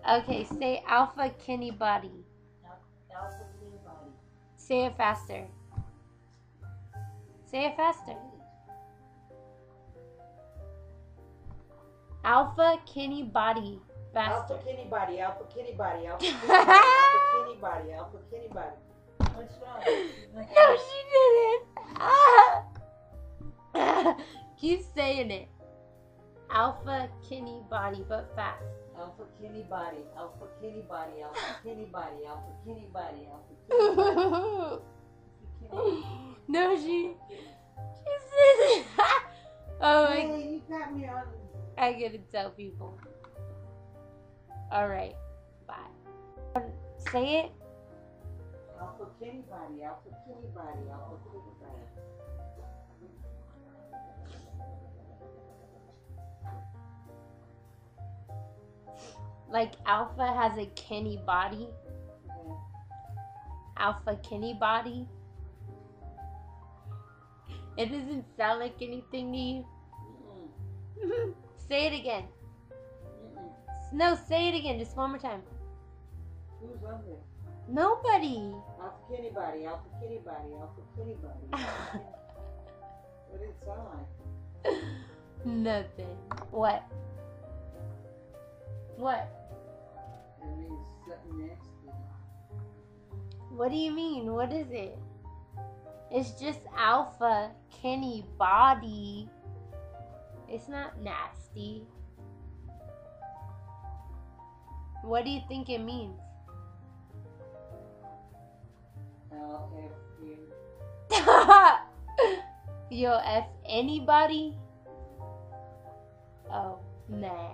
Okay, say alpha kidney body. Alpha kidney body. Say it faster. Say it faster. Alpha kidney body. Faster. Alpha kidney body. Alpha kidney body. Alpha kidney body. Alpha kidney body. Alpha kidney body. What's wrong? No, she didn't. Keep saying it. Alpha kidney body, but fast. Alpha kidney body. Alpha kidney body. Alpha kidney body. Alpha kidney body. Alpha kidney body. No, she said it. Oh my. Hey, you got me on. I gotta tell people. Alright, bye. Say it. Alpha kidney body. Alpha kidney body. Alpha kidney body. Like alpha has a kidney body. Yeah. Alpha kidney body. It doesn't sound like anything to you. Say it again. No, say it again. Just one more time. Who's on there? Nobody. Alpha kidney body. Alpha kidney body. Alpha kidney body. What did it sound like? Nothing. What? What? It means something nasty. What do you mean? What is it? It's just alpha kidney body. It's not nasty. What do you think it means? LFU. Yo, F anybody? Oh, nah.